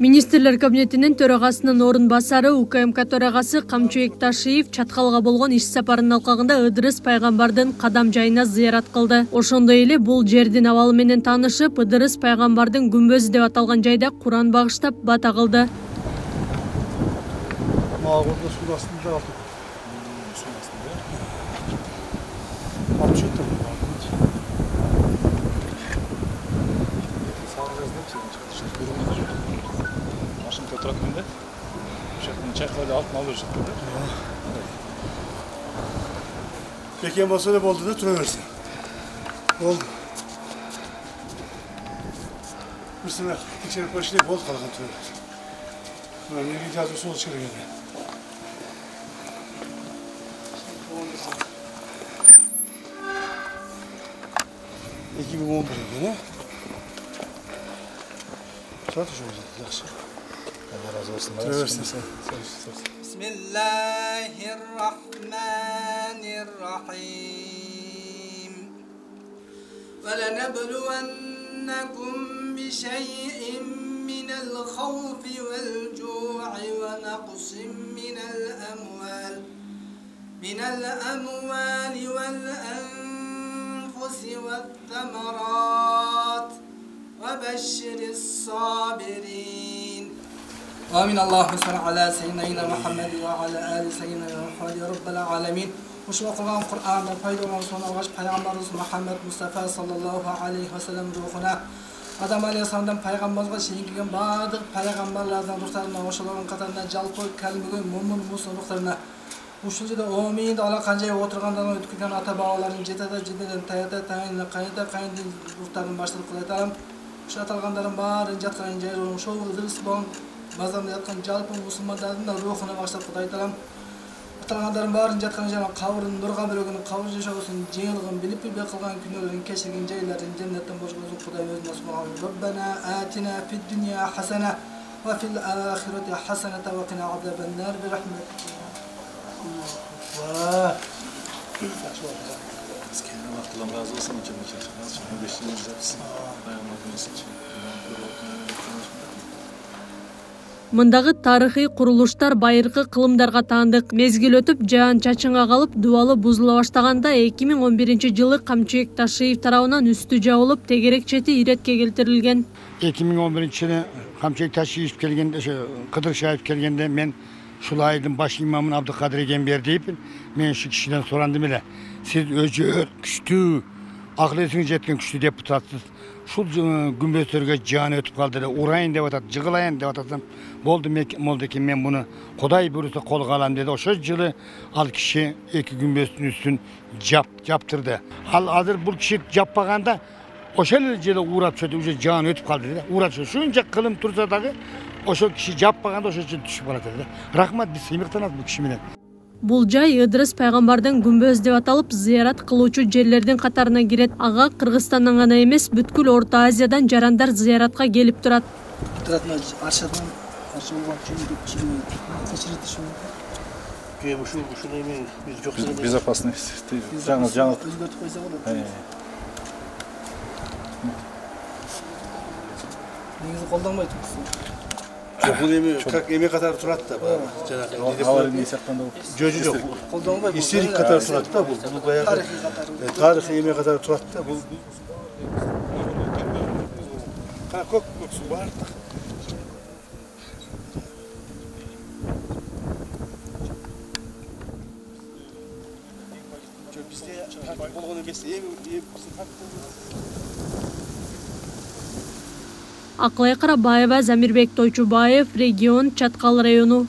Министрлер кабинетинин төрагасынын орун басары УКМК төрагасы Камчыбек Ташиев Чаткалга болгон иш сапарынын алкагында Ыдырыс пайгамбардын кадам жайына зыярат кылды. Ошондой эле бул жердин абалы менен таанышып, Ыдырыс пайгамбардын күмбөзү деп аталган жайда Куран багыштап бата кылды. Машинка тұратын да, чайқаларды алтын алып жүріп да. Пекен болса да болды да, тұра берсін. Болды. Бірсіне тексеріп көшіле болды қалған тұра берсін. Неге жазу сол шығыргенде. Екі 2011 екен, Саты жолды, жақсы. بسم الله الرحمن الرحيم ولنبلونكم بشيء من الخوف والجوع ونقص من الأموال والأنفس والثمرات وبشر الصابرين آمين. اللهم صل على سيدنا محمد وعلى آل سيدنا محمد يا رب العالمين. Ушул окулган Кур'андан пайдаланып сонун алгаш пайгамбарыбыз Мухаммад Мустафа саллаллаху алейхи ва саллям рухуна Адам алейхиссаламдан пайгамбарга чейин келген баардык пайгамбарлардан рухтарына ошолордун катарында жалпы калмыгы мумин мусулман рухтарына ушул жерде омин ала канжай отургандан өткөргөн ата бабалардын жетеден таята тайына кайында рухтарын баштап кылайтам. Ушул аталгандардын баарын жаткан жери ошол Ыдырыс болгон базарда яткан жалпы мусулмандардын да рухуна баштап Кудай айтам. Аталгандардын баарын жаткан жери кабырын нурга бөлөгөн кабыр жашоосун жеңилген билип билбей кылган күнөөлөрүн кечирген жайларын жаннаттан бошкозун Кудай өзүнө субхан. Rabbana atina fid dunya hasana wa fil akhirati hasanata wa qina azaban nar bi rahmatika. Allah razı olsun. Мындагы тарыхый курулуштар байыркы кылымдарга таандык. Мезгил өтүп, жаан-чачынга калып, дубалы бузула баштаганда 2011-жылы Камчыбек Ташиев тарабынан үстү жабылып, тегерек чети иретке келтирилген. 2011-жылы Камчыбек Ташиев келгенде, Кыдыр Шаев келгенде мен Шулайдын баш имамын Абдыкадыр Эгембердиевпин. Мен şu kişiden sorandым эле. Siz өжө күчтүү, акыл эсиңиз жеткен күчтүү депутатсыз. Шул күмбөздөргө жан өтүп калды эле, урайын деп атат, жыгылайын деп атасам, болду экен мен буну Кудай буйруса колго алам деди. Ошо жылы ал киши эки күмбөздүн үстүн жаптырды. Ал азыр бул киши жаппаганда ошол эле жылы урап чөтүп уже жан өтүп калды эле. Урап шунча кылым турса дагы ошол киши жаппаганда ошол жылы түшүп калат эле. Рахмат, биз сыймыктанабыз бул киши менен. Бул жай Ыдырыс пайгамбардын күмбөз деп аталып, зыярат кылуучу жерлердин катарына кирет. Ага Кыргызстандан гана эмес, бүткүл Орто Азиядан жарандар зыяратка келип турат. Безопасность. Негизи колдонбойт. Бұл как еме қатар тұрады да, жөжі жоқ, истерик қатар тұрады да, бұл тарихи еме қатар тұрады да, бұл көк су бар. Бізде болған емес, Акылай Карабаева, Замирбек Тойчубаев, регион Чаткал району.